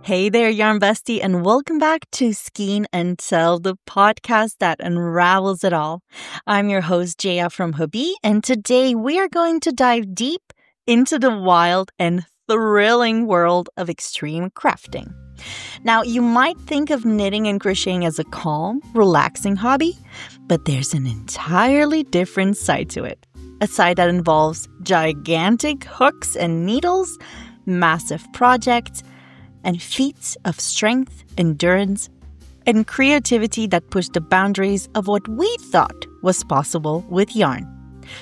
Hey there, Yarn Bestie, and welcome back to Skein and Tell, the podcast that unravels it all. I'm your host, Jaya from Hubby, and today we are going to dive deep into the wild and thrilling world of extreme crafting. Now, you might think of knitting and crocheting as a calm, relaxing hobby, but there's an entirely different side to it. A side that involves gigantic hooks and needles, massive projects, and feats of strength, endurance, and creativity that push the boundaries of what we thought was possible with yarn.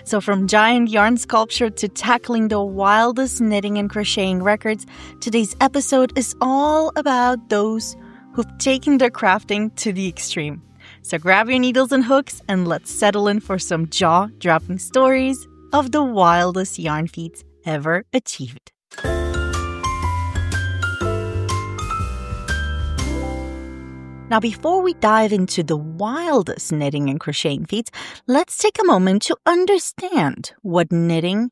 So from giant yarn sculpture to tackling the wildest knitting and crocheting records, today's episode is all about those who've taken their crafting to the extreme. So grab your needles and hooks and let's settle in for some jaw-dropping stories of the wildest yarn feats ever achieved. Now, before we dive into the wildest knitting and crocheting feats, let's take a moment to understand what knitting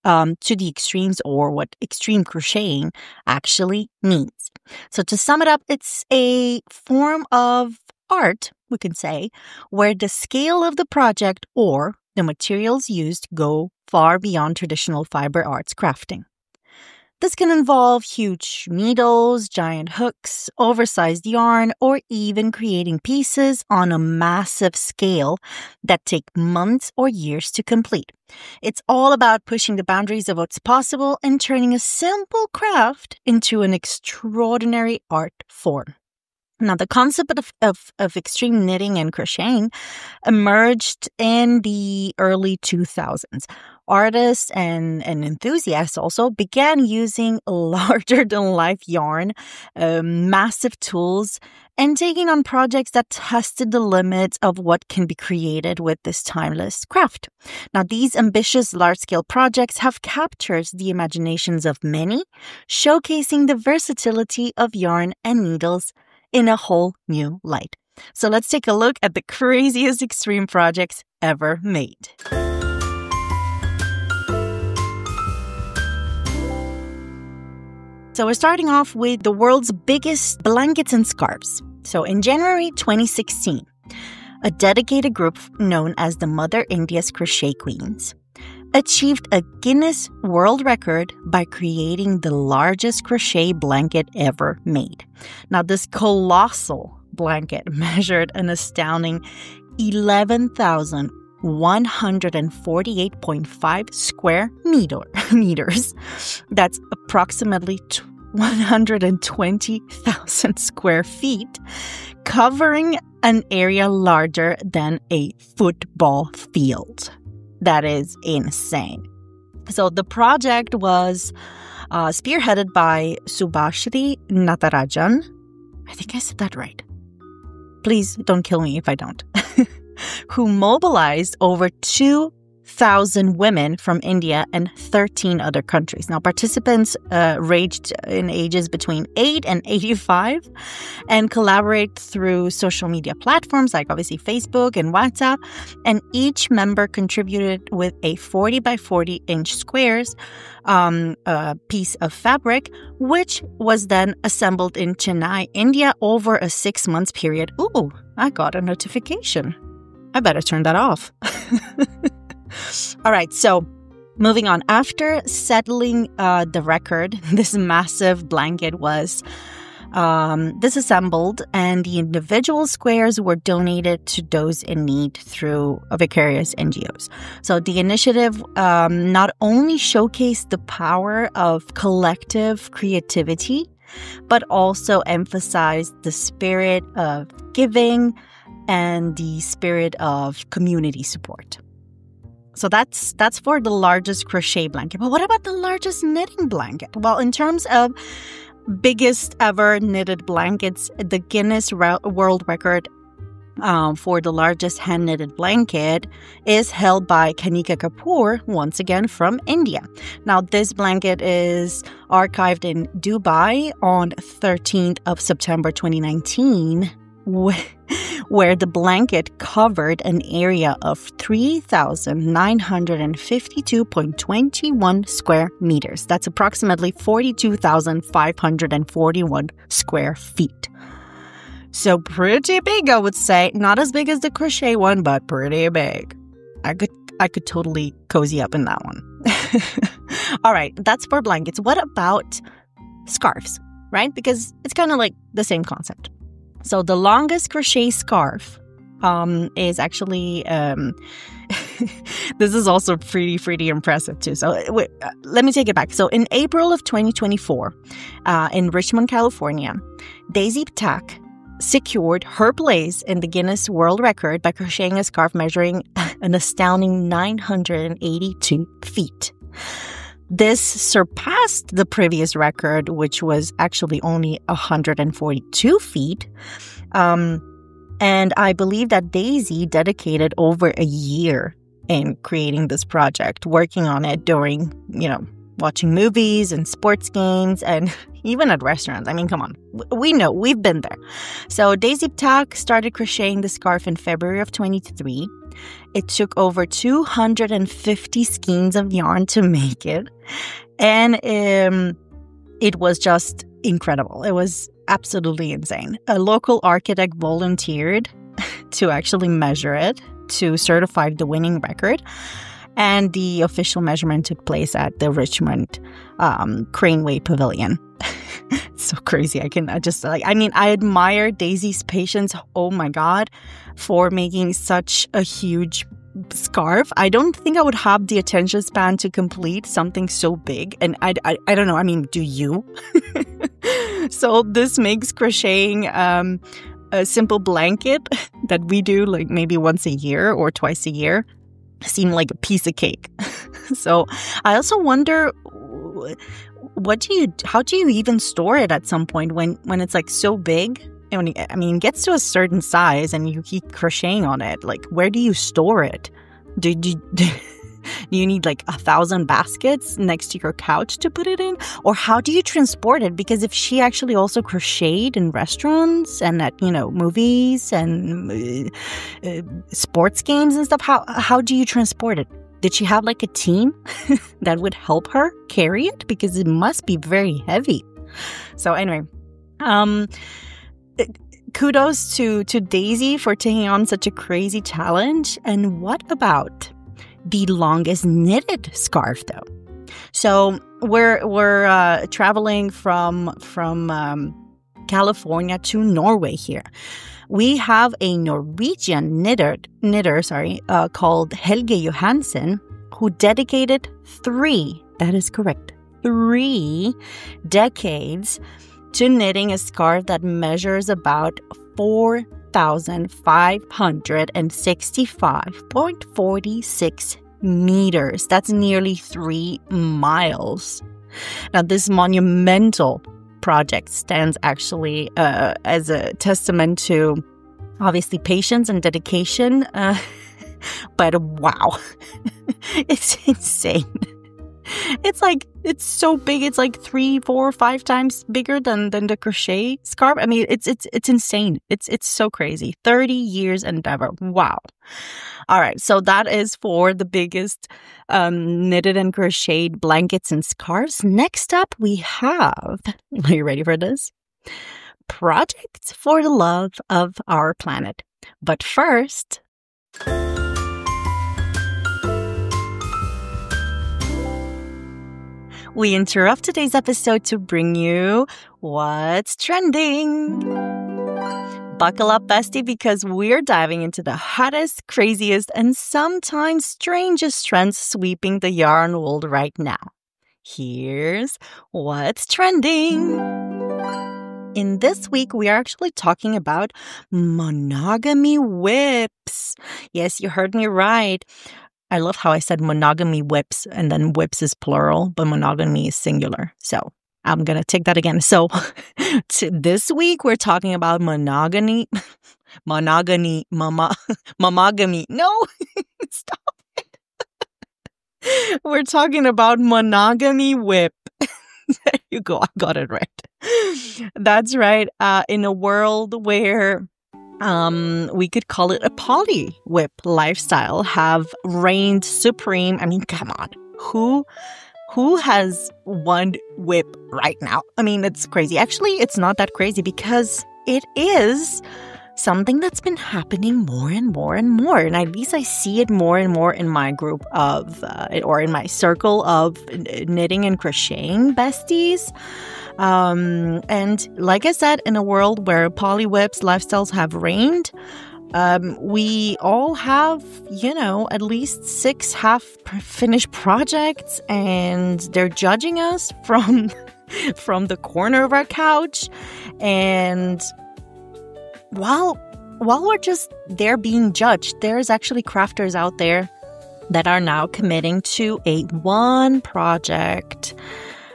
to the extremes or what extreme crocheting actually means. So to sum it up, it's a form of art, we can say, where the scale of the project or the materials used go far beyond traditional fiber arts crafting. This can involve huge needles, giant hooks, oversized yarn, or even creating pieces on a massive scale that take months or years to complete. It's all about pushing the boundaries of what's possible and turning a simple craft into an extraordinary art form. Now, the concept of extreme knitting and crocheting emerged in the early 2000s. Artists and enthusiasts also began using larger-than-life yarn, massive tools, and taking on projects that tested the limits of what can be created with this timeless craft. Now, these ambitious large-scale projects have captured the imaginations of many, showcasing the versatility of yarn and needles in a whole new light. So let's take a look at the craziest extreme projects ever made. So we're starting off with the world's biggest blankets and scarves. So in January 2016, a dedicated group known as the Mother India's Crochet Queens achieved a Guinness World Record by creating the largest crochet blanket ever made. Now, this colossal blanket measured an astounding 11,148.5 square meters. That's approximately 120,000 square feet, covering an area larger than a football field. That is insane. So the project was spearheaded by Subhashri Natarajan. I think I said that right. Please don't kill me if I don't. Who mobilized over 2,000 women from India and 13 other countries. Now, participants ranged in ages between 8 and 85 and collaborate through social media platforms like obviously Facebook and WhatsApp. And each member contributed with a 40 by 40 inch squares piece of fabric, which was then assembled in Chennai, India over a 6-month period. Ooh, I got a notification. I better turn that off. All right, so moving on. After settling the record, this massive blanket was disassembled and the individual squares were donated to those in need through various NGOs. So the initiative not only showcased the power of collective creativity, but also emphasized the spirit of giving and the spirit of community support. So that's for the largest crochet blanket. But what about the largest knitting blanket? Well, in terms of biggest ever knitted blankets, the Guinness World Record for the largest hand-knitted blanket is held by Kanika Kapoor, once again from India. Now, this blanket is archived in Dubai on 13th of September 2019, where the blanket covered an area of 3,952.21 square meters. That's approximately 42,541 square feet. So pretty big, I would say. Not as big as the crochet one, but pretty big. I could totally cozy up in that one. All right, that's for blankets. What about scarves, right? Because it's kind of like the same concept. So the longest crochet scarf is actually, this is also pretty impressive too. So wait, let me take it back. So in April of 2024, in Richmond, California, Daisy Ptak secured her place in the Guinness World Record by crocheting a scarf measuring an astounding 982 feet. This surpassed the previous record, which was actually only 142 feet. And I believe that Daisy dedicated over a year in creating this project, working on it during, watching movies and sports games and even at restaurants. I mean, come on. We know. We've been there. So Daisy Ptak started crocheting the scarf in February of 23. It took over 250 skeins of yarn to make it. And it was just incredible. It was absolutely insane. A local architect volunteered to actually measure it to certify the winning record. And the official measurement took place at the Richmond Craneway Pavilion. It's so crazy. I admire Daisy's patience, oh my God, for making such a huge scarf. I don't think I would have the attention span to complete something so big. And I don't know. I mean, do you? So this makes crocheting a simple blanket that we do like maybe once a year or twice a year seem like a piece of cake. So I also wonder, how do you even store it at some point when it's like so big? And it gets to a certain size and you keep crocheting on it. Like, where do you store it? Do you need like 1,000 baskets next to your couch to put it in? Or how do you transport it? Because if she actually also crocheted in restaurants and at, movies and sports games and stuff, how do you transport it? Did she have like a team that would help her carry it? Because it must be very heavy. So anyway, kudos to Daisy for taking on such a crazy challenge. And what about the longest knitted scarf, though? So we're traveling from California to Norway here. We have a Norwegian knitter called Helge Johansen, who dedicated 3 decades to knitting a scarf that measures about 4,565.46 meters. That's nearly 3 miles. Now, this monumental project stands actually as a testament to, obviously, patience and dedication. But wow, it's insane. It's so big. It's like 3, 4, 5 times bigger than the crochet scarf. I mean, it's insane. It's so crazy. 30 years endeavor. Wow. All right. So that is for the biggest knitted and crocheted blankets and scarves. Next up, we have, are you ready for this? Projects for the love of our planet. But first, we interrupt today's episode to bring you What's Trending. Buckle up, bestie, because we're diving into the hottest, craziest, and sometimes strangest trends sweeping the yarn world right now. Here's What's Trending. In this week, we are actually talking about monogamy whips. Yes, you heard me right. I love how I said monogamy whips and then whips is plural, but monogamy is singular. So I'm going to take that again. So this week we're talking about monogamy. No, stop it. We're talking about monogamy whip. There you go. I got it right. That's right. In a world where we could call it a poly whip lifestyle, have reigned supreme. I mean, come on. Who has one whip right now? I mean, it's crazy. Actually, it's not that crazy because it is something that's been happening more and more and more. And at least I see it more and more in my group of, or in my circle of knitting and crocheting besties. And like I said, in a world where poly whips lifestyles have reigned, we all have, at least 6 half-finished projects, and they're judging us from the corner of our couch. And while we're just there being judged, there's actually crafters out there that are now committing to a one project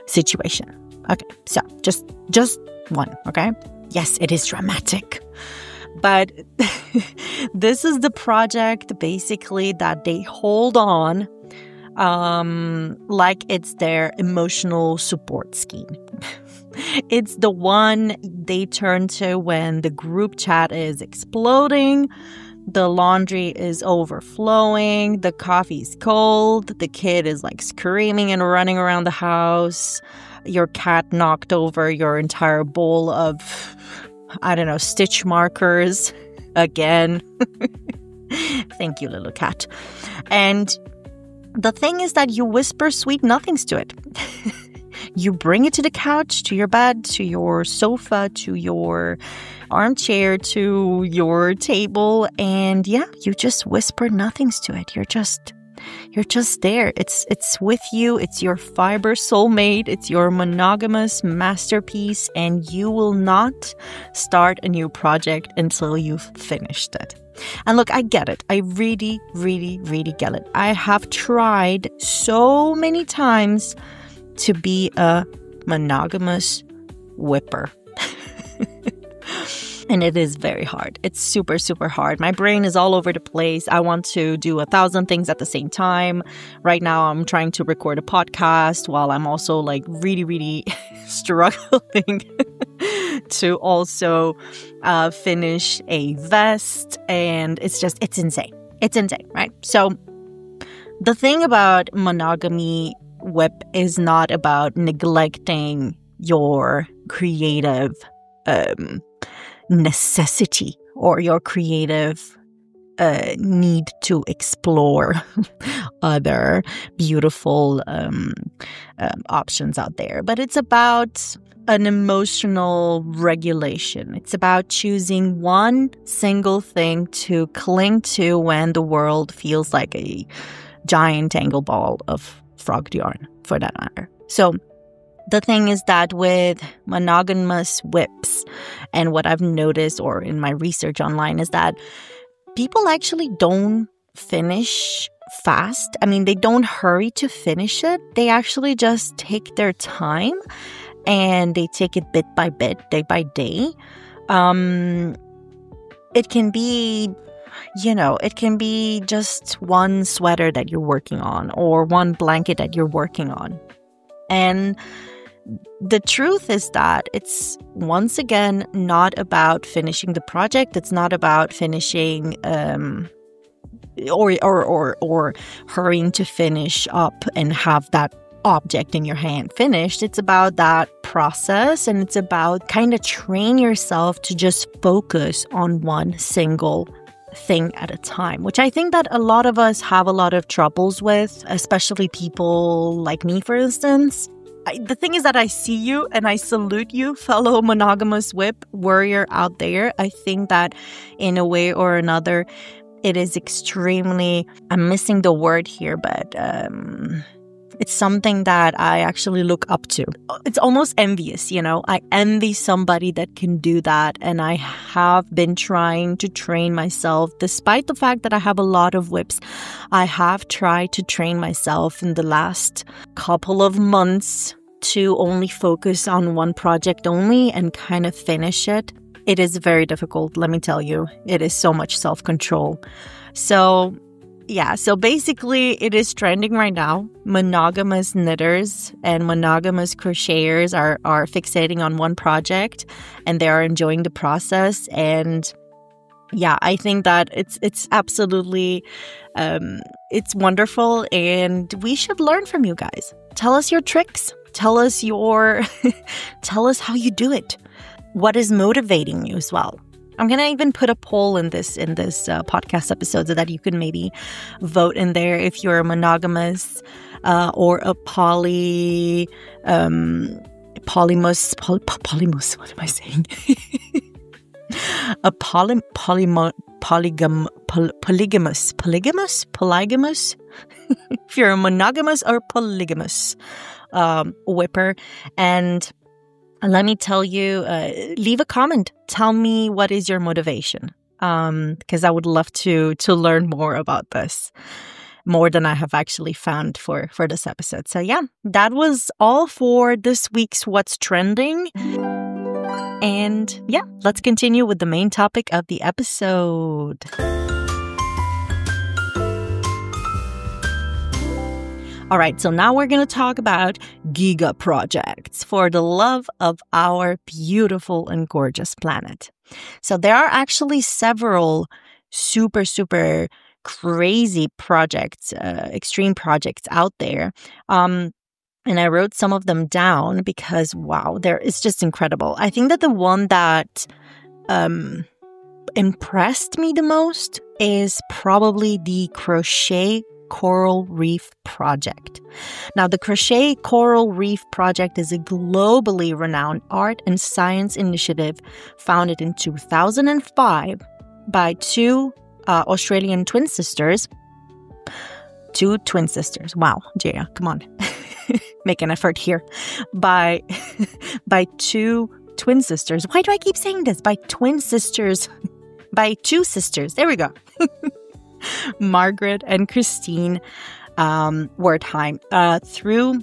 situation. Okay, so just one, okay? Yes, it is dramatic. But this is the project basically that they hold on like it's their emotional support scheme. It's the one they turn to when the group chat is exploding, the laundry is overflowing, the coffee's cold, the kid is like screaming and running around the house, your cat knocked over your entire bowl of, I don't know, stitch markers again. Thank you, little cat. And the thing is that you whisper sweet nothings to it. You bring it to the couch, to your bed, to your sofa, to your armchair, to your table, and yeah, you just whisper nothings to it. You're just there. It's with you. It's your fiber soulmate. It's your monogamous masterpiece, and you will not start a new project until you've finished it. And look, I get it. I really, really, really get it. I have tried so many times to be a monogamous whipper. And it is very hard. It's super, super hard. My brain is all over the place. I want to do 1,000 things at the same time. Right now, I'm trying to record a podcast while I'm also like really, really struggling to also finish a vest. And it's insane. It's insane, right? So the thing about monogamy whip is not about neglecting your creative necessity or your creative need to explore other beautiful options out there. But it's about an emotional regulation. It's about choosing one single thing to cling to when the world feels like a giant tangle ball of frog yarn, for that matter. So the thing is that with monogamous whips, and what I've noticed or in my research online, is that people actually don't finish fast. I mean, they don't hurry to finish it. They actually just take their time and they take it bit by bit, day by day. It can be, it can be just one sweater that you're working on or one blanket that you're working on. And the truth is that it's, once again, not about finishing the project. It's not about finishing or hurrying to finish up and have that object in your hand finished. It's about that process, and it's about kind of train yourself to just focus on one single thing at a time, which I think that a lot of us have a lot of troubles with, especially people like me, for instance. The thing is that I see you and I salute you, fellow monogamous whip warrior out there. I think that in a way or another, it is extremely, I'm missing the word here, but it's something that I actually look up to. It's almost envious, I envy somebody that can do that. And I have been trying to train myself, despite the fact that I have a lot of whips. I have tried to train myself in the last couple of months to only focus on one project only and kind of finish it. It is very difficult, let me tell you. It is so much self-control. So basically it is trending right now. Monogamous knitters and monogamous crocheters are fixating on one project and they are enjoying the process. And yeah, I think that it's absolutely it's wonderful, and we should learn from you guys. Tell us your tricks. Tell us tell us how you do it. What is motivating you as well? I'm gonna even put a poll in this podcast episode so that you can maybe vote in there if you're a monogamous or a polymous. What am I saying? A polygamous. If you're a monogamous or polygamous whipper. And let me tell you, leave a comment. Tell me what is your motivation, because I would love to learn more about this, more than I have actually found for this episode. So yeah, that was all for this week's What's Trending. And yeah, let's continue with the main topic of the episode. All right, so now we're going to talk about giga projects for the love of our beautiful and gorgeous planet. So there are actually several super, super crazy projects, extreme projects out there. And I wrote some of them down because, wow, it's just incredible. I think that the one that impressed me the most is probably the Crochet Coral Reef Project. Now, the Crochet Coral Reef Project is a globally renowned art and science initiative founded in 2005 by two Australian twin sisters. Two twin sisters. Wow, Jaya, come on. Make an effort here. By two twin sisters. Why do I keep saying this? By twin sisters. By two sisters. There we go. Margaret and Christine Wertheim through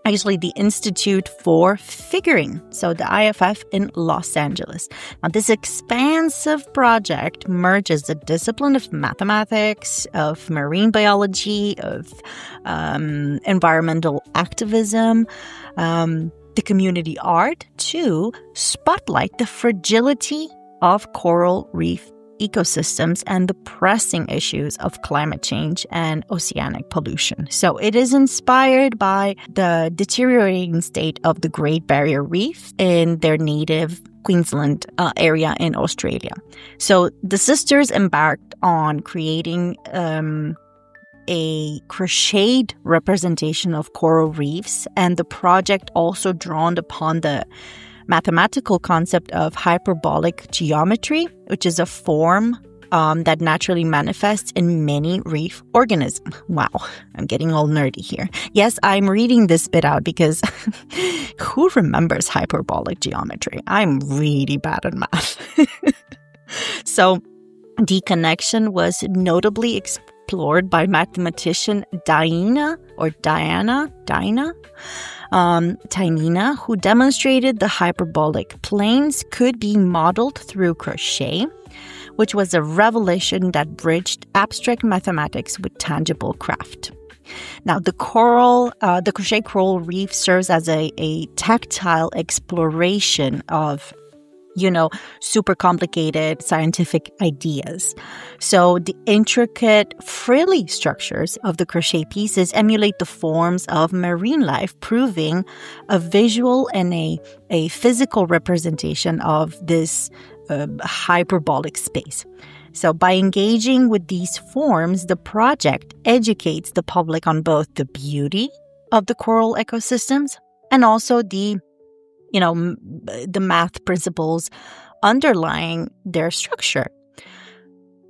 actually the Institute for Figuring, so the IFF in Los Angeles. Now, this expansive project merges the discipline of mathematics, of marine biology, of environmental activism, the community art to spotlight the fragility of coral reef ecosystems and the pressing issues of climate change and oceanic pollution. So it is inspired by the deteriorating state of the Great Barrier Reef in their native Queensland area in Australia. So the sisters embarked on creating a crocheted representation of coral reefs, and the project also drawn upon the mathematical concept of hyperbolic geometry, which is a form that naturally manifests in many reef organisms. Wow, I'm getting all nerdy here. Yes, I'm reading this bit out because who remembers hyperbolic geometry? I'm really bad at math. So the connection was notably explored by mathematician Diana Tainina, who demonstrated the hyperbolic planes could be modeled through crochet, which was a revelation that bridged abstract mathematics with tangible craft. Now, the crochet coral reef serves as a tactile exploration of super complicated scientific ideas. So the intricate frilly structures of the crochet pieces emulate the forms of marine life, proving a visual and a physical representation of this hyperbolic space. So by engaging with these forms, the project educates the public on both the beauty of the coral ecosystems and also the math principles underlying their structure.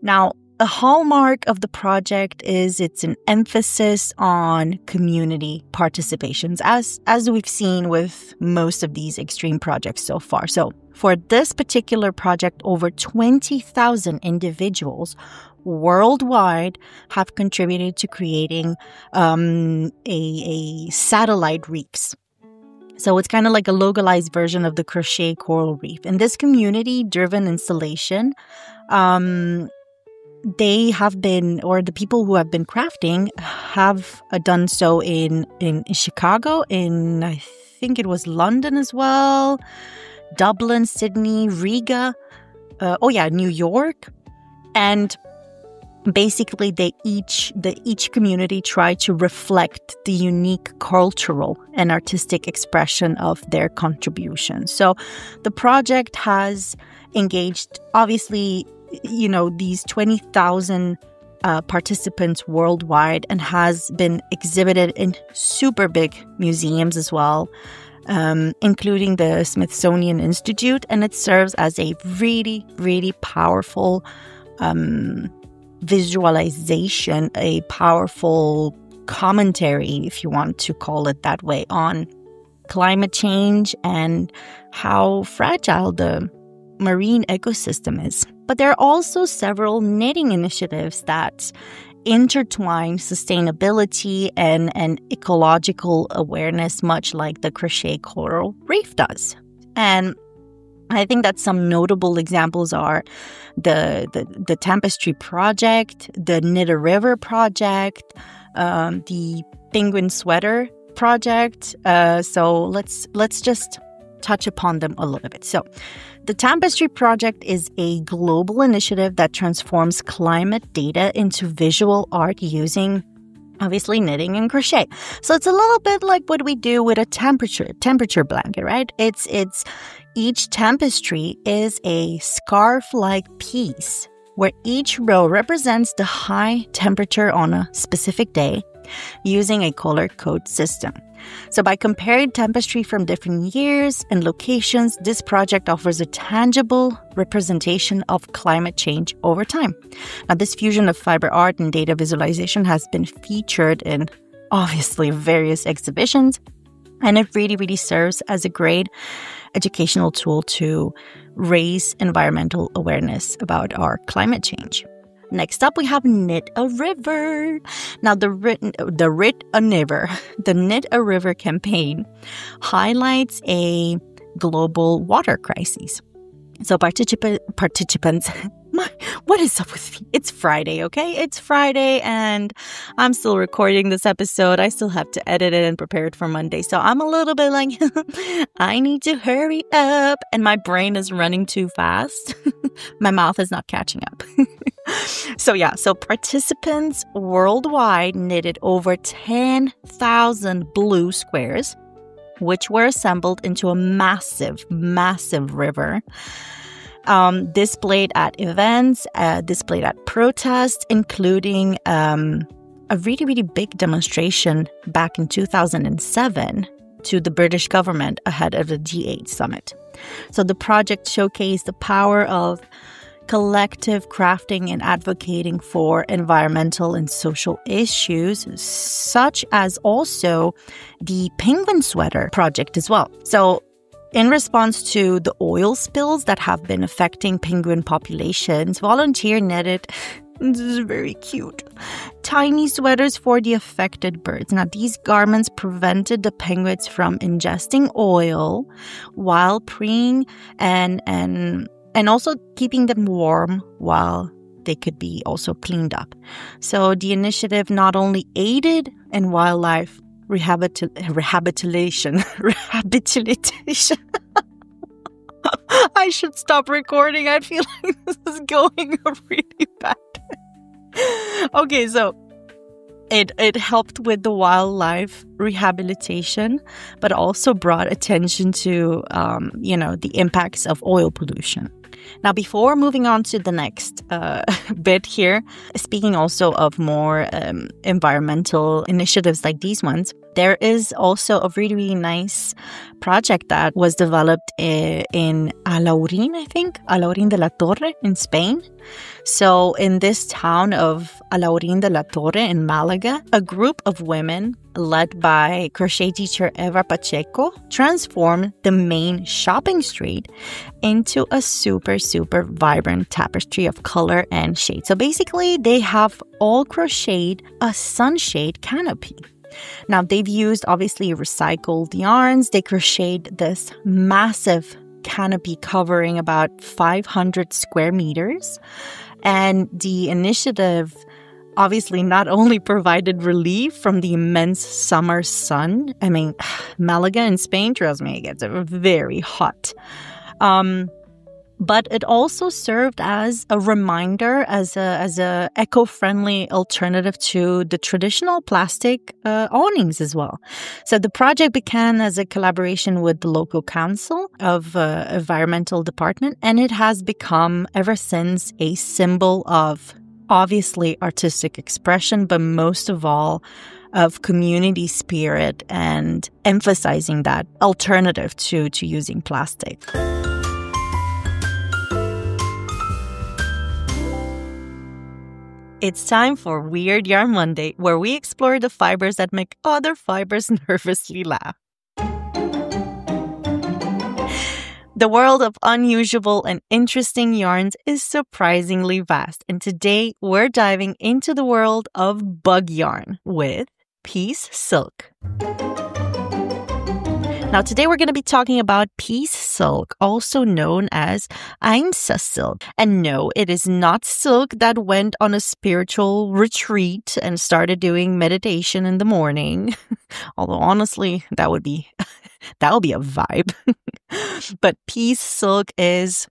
Now, a hallmark of the project is it's an emphasis on community participations, as we've seen with most of these extreme projects so far. So for this particular project, over 20,000 individuals worldwide have contributed to creating a satellite reefs. So it's kind of like a localized version of the crochet coral reef. In this community-driven installation, they have been, or the people who have been crafting have done so in Chicago, in I think it was London as well, Dublin, Sydney, Riga, New York, And basically, each community tried to reflect the unique cultural and artistic expression of their contribution. So the project has engaged, obviously, these 20,000 participants worldwide, and has been exhibited in super big museums as well, including the Smithsonian Institute. And it serves as a really, really powerful visualization, a powerful commentary, if you want to call it that way, on climate change and how fragile the marine ecosystem is. But there are also several knitting initiatives that intertwine sustainability and ecological awareness, much like the Crochet Coral Reef does. And I think that some notable examples are the Tapestry Project, the Knit a River Project, the Penguin Sweater Project. So let's just touch upon them a little bit. So the Tapestry Project is a global initiative that transforms climate data into visual art using, obviously, knitting and crochet. So it's a little bit like what we do with a temperature blanket, right? It's each tapestry is a scarf-like piece where each row represents the high temperature on a specific day using a color code system. So by comparing tapestry from different years and locations, this project offers a tangible representation of climate change over time. Now, this fusion of fiber art and data visualization has been featured in, obviously, various exhibitions, and it really, really serves as a great educational tool to raise environmental awareness about our climate change. Next up, we have Knit a River. Now, the Knit a River campaign highlights a global water crisis. So participants, what is up with me? It's Friday, okay? It's Friday, and I'm still recording this episode. I still have to edit it and prepare it for Monday. So I'm a little bit like, I need to hurry up. And my brain is running too fast. My mouth is not catching up. So participants worldwide knitted over 10,000 blue squares, which were assembled into a massive, massive river. Displayed at events, displayed at protests, including a really, really big demonstration back in 2007 to the British government ahead of the G8 summit. So the project showcased the power of collective crafting and advocating for environmental and social issues, such as also the Penguin Sweater Project as well. So in response to the oil spills that have been affecting penguin populations, volunteers knitted, this is very cute, tiny sweaters for the affected birds. Now, these garments prevented the penguins from ingesting oil while preying and also keeping them warm while they could be also cleaned up. So the initiative not only aided in wildlife rehabilitation. I should stop recording. I feel like this is going really bad. Okay, so it helped with the wildlife rehabilitation, but also brought attention to the impacts of oil pollution. Now, before moving on to the next bit here, speaking also of more environmental initiatives like these ones, there is also a really, really nice project that was developed in Alhaurín de la Torre in Spain. So in this town of Alhaurín de la Torre in Malaga, a group of women led by crochet teacher Eva Pacheco transformed the main shopping street into a super, super vibrant tapestry of color and shade. So basically, they have all crocheted a sunshade canopy. Now, they've used, obviously, recycled yarns. They crocheted this massive canopy covering about 500 square meters. And the initiative obviously not only provided relief from the immense summer sun. I mean, Malaga in Spain, trust me, it gets very hot. But it also served as a reminder, as a eco-friendly alternative to the traditional plastic awnings as well. So the project began as a collaboration with the local council of environmental department, and it has become ever since a symbol of obviously artistic expression, but most of all of community spirit and emphasizing that alternative to using plastic. It's time for Weird Yarn Monday, where we explore the fibers that make other fibers nervously laugh. The world of unusual and interesting yarns is surprisingly vast, and today we're diving into the world of bug yarn with Peace Silk. Now, today we're going to be talking about Peace Silk, also known as Ahimsa Silk. And no, it is not silk that went on a spiritual retreat and started doing meditation in the morning. Although honestly, that would be a vibe. But Peace Silk is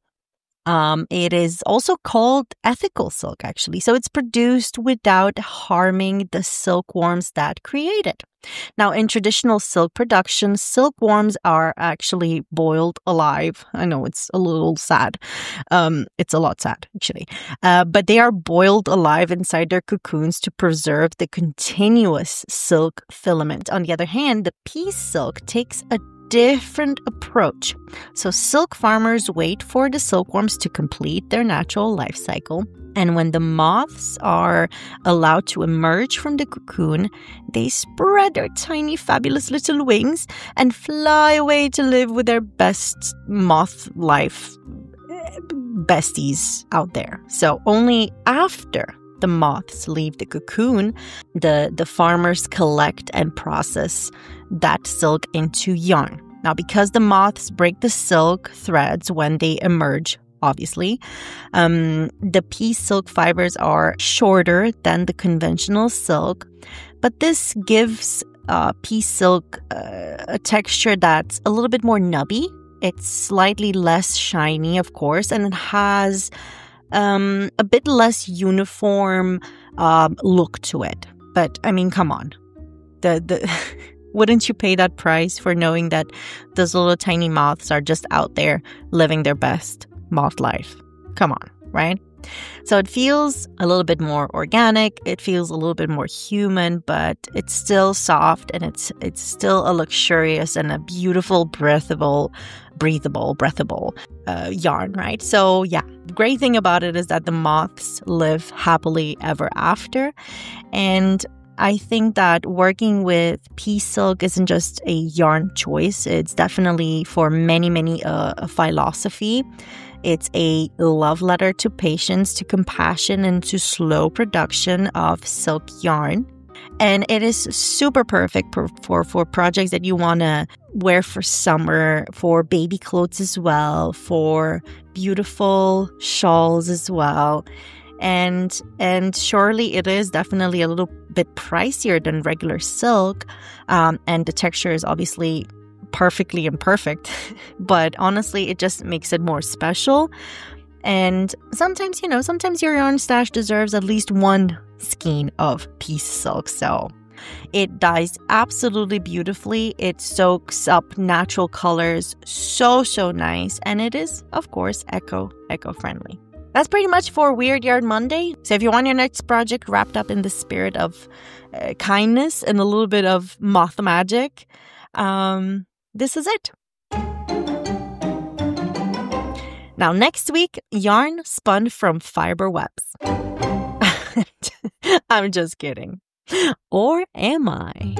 it is also called ethical silk, actually. So it's produced without harming the silkworms that create it. Now, in traditional silk production, silkworms are actually boiled alive. I know it's a little sad. It's a lot sad, actually. But they are boiled alive inside their cocoons to preserve the continuous silk filament. On the other hand, the Peace Silk takes a different approach. So silk farmers wait for the silkworms to complete their natural life cycle. And when the moths are allowed to emerge from the cocoon, they spread their tiny, fabulous little wings and fly away to live with their best moth life besties out there. So only after the moths leave the cocoon, the farmers collect and process that silk into yarn. Now, because the moths break the silk threads when they emerge, obviously, the Peace Silk fibers are shorter than the conventional silk, but this gives Peace Silk a texture that's a little bit more nubby. It's slightly less shiny, of course, and it has a bit less uniform look to it. But I mean, come on, the wouldn't you pay that price for knowing that those little tiny moths are just out there living their best moth life? Come on, right? So it feels a little bit more organic. It feels a little bit more human, but it's still soft and it's still a luxurious and a beautiful, breathable yarn, right? So yeah, the great thing about it is that the moths live happily ever after. And I think that working with Peace Silk isn't just a yarn choice. It's definitely for many, a philosophy. It's a love letter to patience, to compassion, and to slow production of silk yarn. And it is super perfect for projects that you want to wear for summer, for baby clothes as well, for beautiful shawls as well. And surely it is definitely a little bit pricier than regular silk. And the texture is obviously perfectly imperfect. But honestly, it just makes it more special. And sometimes, sometimes your yarn stash deserves at least one skein of Peace Silk. So it dyes absolutely beautifully. It soaks up natural colors so nice. And it is, of course, eco-friendly. That's pretty much for Weird Yarn Monday. So if you want your next project wrapped up in the spirit of kindness and a little bit of moth magic, this is it. Now, next week, yarn spun from fiber webs. I'm just kidding. Or am I?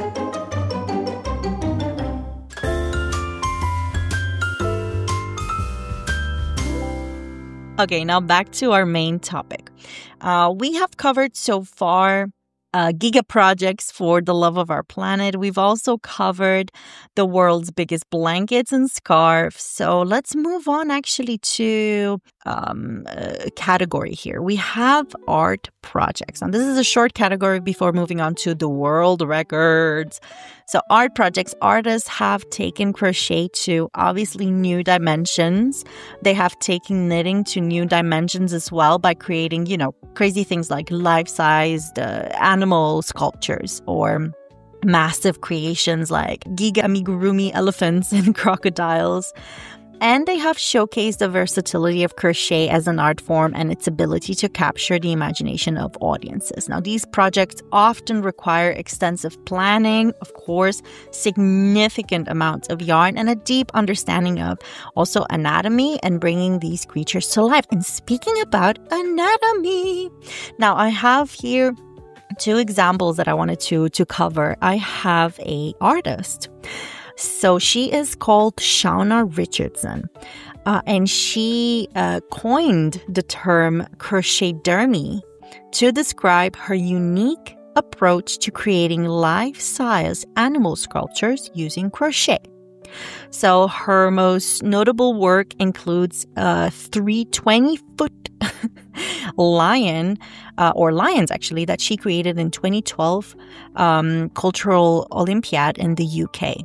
Okay, now back to our main topic. We have covered so far giga projects for the love of our planet. We've also covered the world's biggest blankets and scarves. So let's move on actually to a category here. We have art projects. And this is a short category before moving on to the world records. So art projects, artists have taken crochet to obviously new dimensions. They have taken knitting to new dimensions as well by creating, crazy things like life-sized animal sculptures or massive creations like giga amigurumi elephants and crocodiles. And they have showcased the versatility of crochet as an art form and its ability to capture the imagination of audiences. Now, these projects often require extensive planning, of course, significant amounts of yarn, and a deep understanding of also anatomy and bringing these creatures to life. And speaking about anatomy, now I have here two examples that I wanted to cover. I have a artist. So she is called Shauna Richardson, and she coined the term crochetdermy to describe her unique approach to creating life-size animal sculptures using crochet. So her most notable work includes a 320-foot lion, or lions actually, that she created in 2012 Cultural Olympiad in the UK.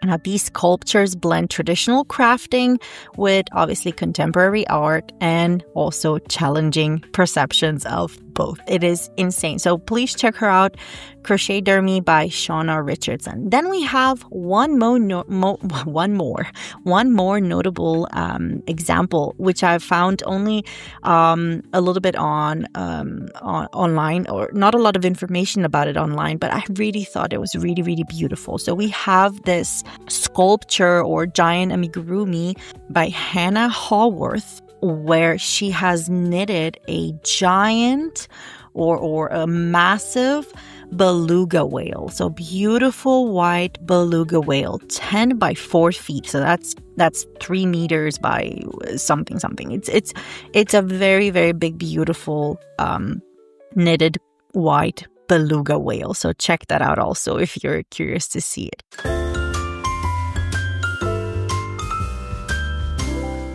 Now, these sculptures blend traditional crafting with obviously contemporary art and also challenging perceptions of both. It is insane. So please check her out, Crochetdermy by Shauna Richardson. Then we have one more notable example, which I found only a little bit on online, or not a lot of information about it online, but I really thought it was really, really beautiful. So we have this sculpture or giant amigurumi by Hannah Haworth, where she has knitted a giant or a massive beluga whale. So beautiful white beluga whale, 10 by 4 feet. So that's 3 meters by something. It's a very, very big, beautiful knitted white beluga whale. So check that out also if you're curious to see it.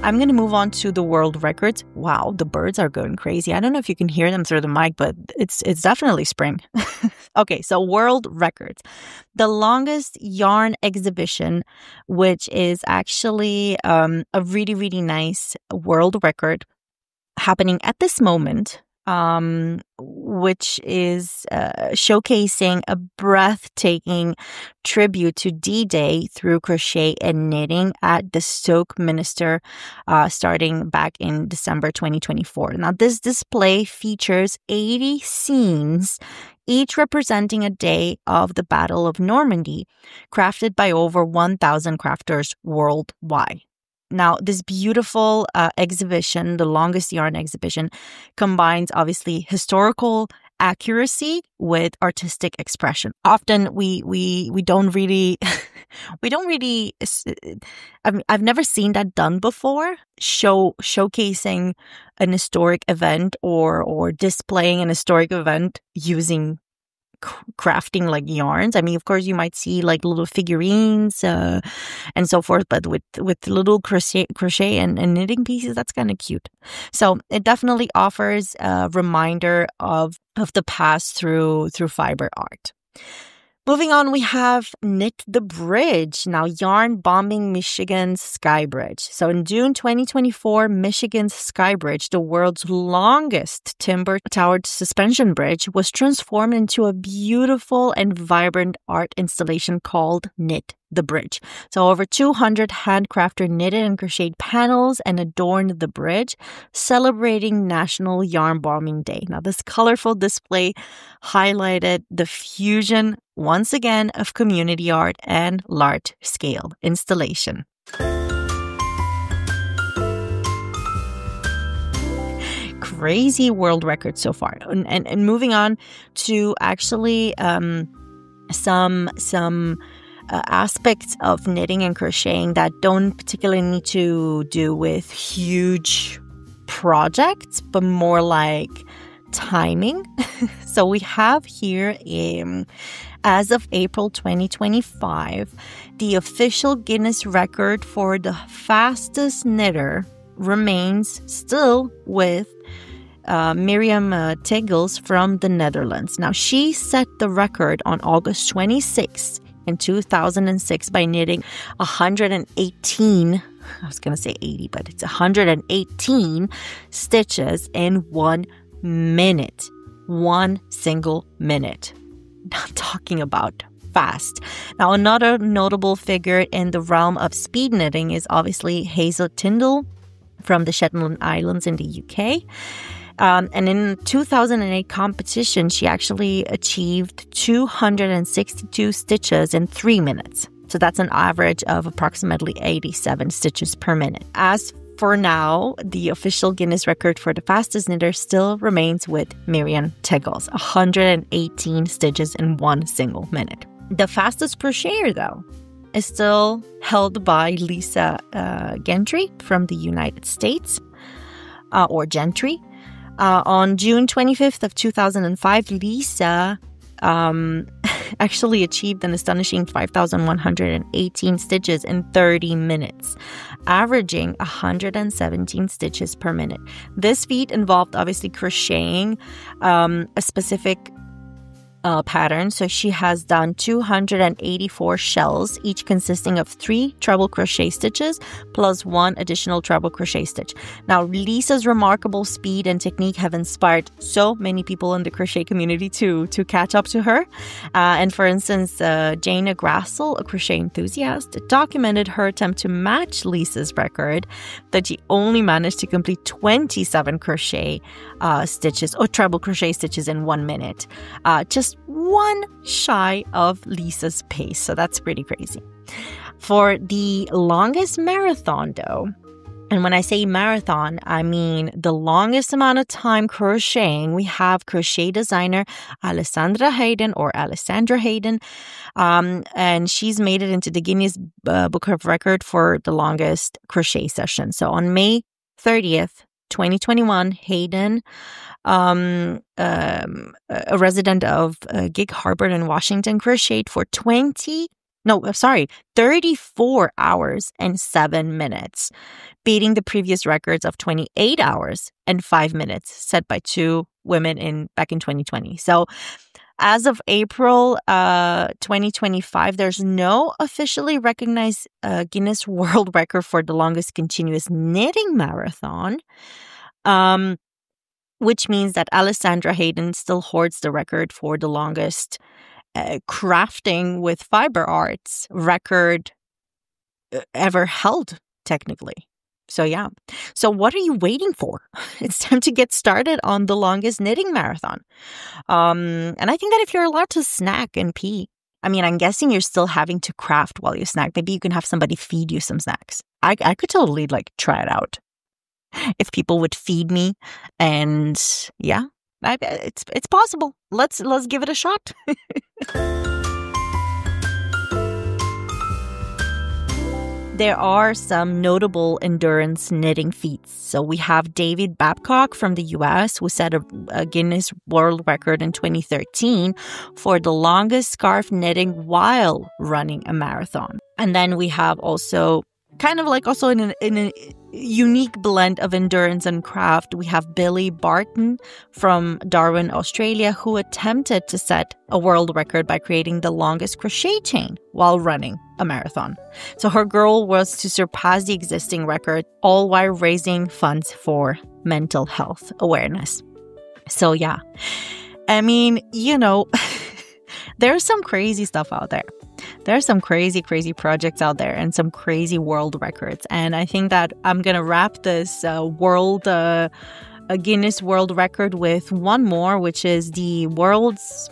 I'm going to move on to the world records. Wow, the birds are going crazy. I don't know if you can hear them through the mic, but it's definitely spring. Okay, so world records. The longest yarn exhibition, which is actually a really, really nice world record happening at this moment, which is showcasing a breathtaking tribute to D-Day through crochet and knitting at the Stoke Minster, starting back in December 2024. Now, this display features 80 scenes, each representing a day of the Battle of Normandy, crafted by over 1,000 crafters worldwide. Now, this beautiful exhibition, the longest yarn exhibition, combines obviously historical accuracy with artistic expression. Often we don't really I've never seen that done before. Showcasing an historic event or displaying an historic event using crafting like yarns. I mean, of course, you might see like little figurines and so forth, but with little crochet and knitting pieces, that's kind of cute. So it definitely offers a reminder of the past through fiber art. Moving on, we have Knit the Bridge. Now, yarn bombing Michigan's Sky Bridge. So in June 2024, Michigan's Sky Bridge, the world's longest timber-towered suspension bridge, was transformed into a beautiful and vibrant art installation called Knit the Bridge. So over 200 handcrafted knitted and crocheted panels and adorned the bridge, celebrating National Yarn Bombing Day. Now, this colorful display highlighted the fusion, once again, of community art and large-scale installation. Crazy world record so far. And moving on to actually some aspects of knitting and crocheting that don't particularly need to do with huge projects, but more like timing. So we have here, as of April 2025, the official Guinness record for the fastest knitter remains still with Miriam Tegels from the Netherlands. Now, she set the record on August 26th in 2006 by knitting 118, I was going to say 80, but it's 118 stitches in 1 minute. 1 single minute. I'm talking about fast. Now, another notable figure in the realm of speed knitting is obviously Hazel Tyndall from the Shetland Islands in the UK. And in 2008 competition, she actually achieved 262 stitches in 3 minutes. So that's an average of approximately 87 stitches per minute. As for now, the official Guinness record for the fastest knitter still remains with Miriam Teggles, 118 stitches in 1 single minute. The fastest crocheter, though, is still held by Lisa Gentry from the United States, or Gentry. On June 25th of 2005, Lisa actually achieved an astonishing 5,118 stitches in 30 minutes, averaging 117 stitches per minute. This feat involved obviously crocheting a specific pattern. So she has done 284 shells, each consisting of 3 treble crochet stitches plus 1 additional treble crochet stitch. Now, Lisa's remarkable speed and technique have inspired so many people in the crochet community to catch up to her. And for instance, Jana Grassel, a crochet enthusiast, documented her attempt to match Lisa's record, that she only managed to complete 27 crochet stitches or treble crochet stitches in 1 minute. Just one shy of Lisa's pace. So that's pretty crazy. For the longest marathon, though, and when I say marathon, I mean the longest amount of time crocheting, we have crochet designer Alessandra Hayden, and she's made it into the Guinness Book of Record for the longest crochet session. So on May 30th, 2021, Hayden, a resident of Gig Harbor in Washington, crocheted for 34 hours and 7 minutes, beating the previous records of 28 hours and 5 minutes set by 2 women back in 2020. So as of April 2025, there's no officially recognized Guinness World Record for the longest continuous knitting marathon, which means that Alessandra Hayden still hoards the record for the longest crafting with fiber arts record ever held, technically. So yeah. So what are you waiting for? It's time to get started on the longest knitting marathon. And I think that if you're allowed to snack and pee, I mean, I'm guessing you're still having to craft while you snack. Maybe you can have somebody feed you some snacks. I could totally try it out. If people would feed me, and yeah, it's possible. Let's give it a shot. There are some notable endurance knitting feats. So we have David Babcock from the US, who set a Guinness World Record in 2013 for the longest scarf knitting while running a marathon. And then we have also also in a unique blend of endurance and craft, we have Billy Barton from Darwin, Australia, who attempted to set a world record by creating the longest crochet chain while running a marathon. So her goal was to surpass the existing record, all while raising funds for mental health awareness. So yeah, I mean, there's some crazy stuff out there. There's some crazy projects out there and some crazy world records. And I think that I'm going to wrap this Guinness World Record with one more, which is the world's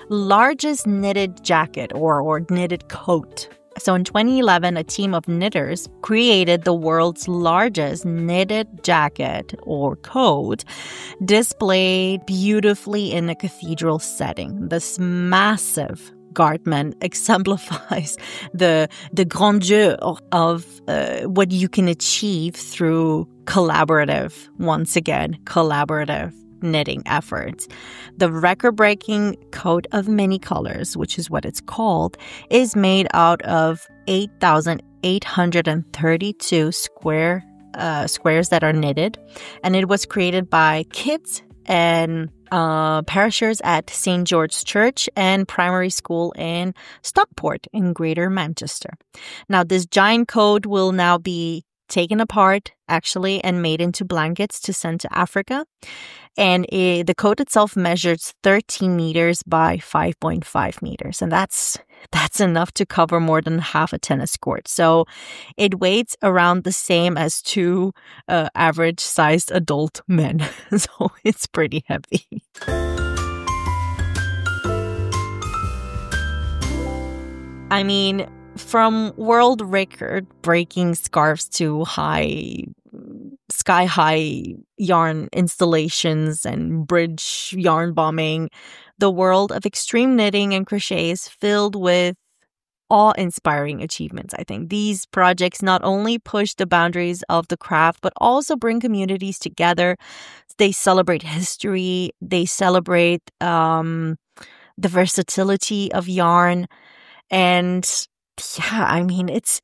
largest knitted jacket or knitted coat. So in 2011, a team of knitters created the world's largest knitted jacket or coat, displayed beautifully in a cathedral setting. This massive garment exemplifies the grandeur of what you can achieve through collaborative knitting efforts. The record-breaking coat of many colors, which is what it's called, is made out of 8,832 squares that are knitted, and it was created by kids and parishers at St. George's Church and primary school in Stockport in Greater Manchester. Now, this giant coat will now be taken apart, actually, and made into blankets to send to Africa. And the coat itself measures 13 meters by 5.5 meters. And that's enough to cover more than half a tennis court. So it weighs around the same as two average-sized adult men. So it's pretty heavy. I mean, from world record breaking scarves to sky-high yarn installations and bridge yarn bombing, the world of extreme knitting and crochet is filled with awe-inspiring achievements, I think. These projects not only push the boundaries of the craft, but also bring communities together. They celebrate history. They celebrate the versatility of yarn. And yeah, I mean, it's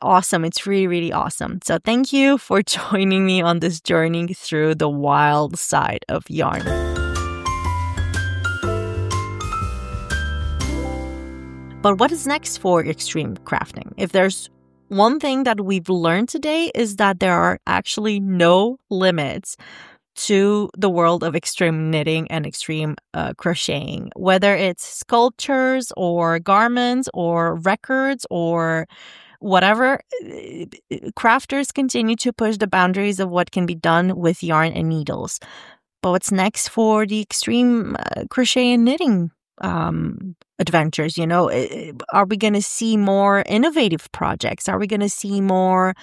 awesome. It's really, really awesome. So thank you for joining me on this journey through the wild side of yarn. But what is next for extreme crafting? If there's one thing that we've learned today is that there are actually no limits to the world of extreme knitting and extreme crocheting, whether it's sculptures or garments or records or whatever. Crafters continue to push the boundaries of what can be done with yarn and needles. But what's next for the extreme crochet and knitting adventures? You know, are we going to see more innovative projects? Are we going to see more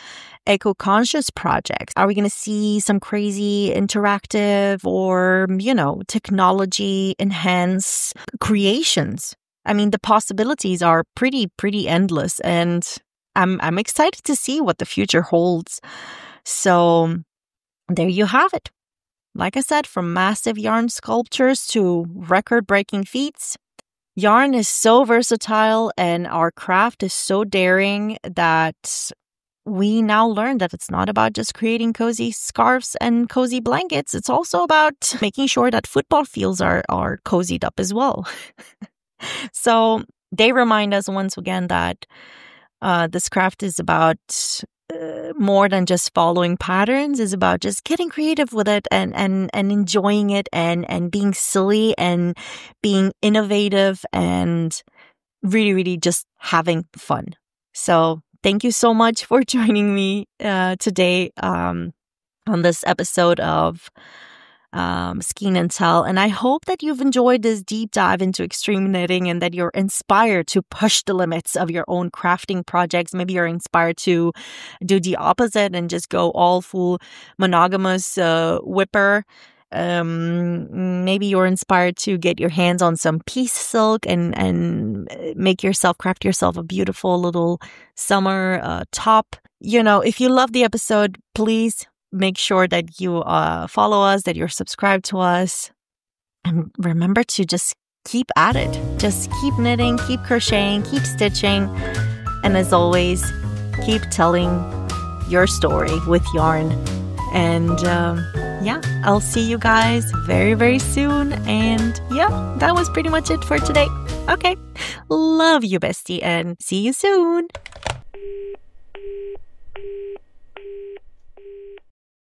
eco-conscious projects? Are we going to see some crazy interactive or, you know, technology enhanced creations? I mean, the possibilities are pretty endless, and I'm excited to see what the future holds. So there you have it. Like I said, from massive yarn sculptures to record-breaking feats, yarn is so versatile and our craft is so daring that we now learn that it's not about just creating cozy scarves and cozy blankets. It's also about making sure that football fields are cozied up as well. So they remind us once again that this craft is about more than just following patterns. Is about just getting creative with it and enjoying it and being silly and being innovative and really, really just having fun. So thank you so much for joining me today on this episode of Skein and Tell. And I hope that you've enjoyed this deep dive into extreme knitting and that you're inspired to push the limits of your own crafting projects. Maybe you're inspired to do the opposite and just go all full monogamous whipper. Maybe you're inspired to get your hands on some piece silk and craft yourself a beautiful little summer top. You know, if you love the episode, please make sure that you follow us, that you're subscribed to us. And remember to just keep at it. Just keep knitting, keep crocheting, keep stitching. And as always, keep telling your story with yarn. And I'll see you guys very, very soon. And yeah, that was pretty much it for today. Okay. Love you, bestie, and see you soon.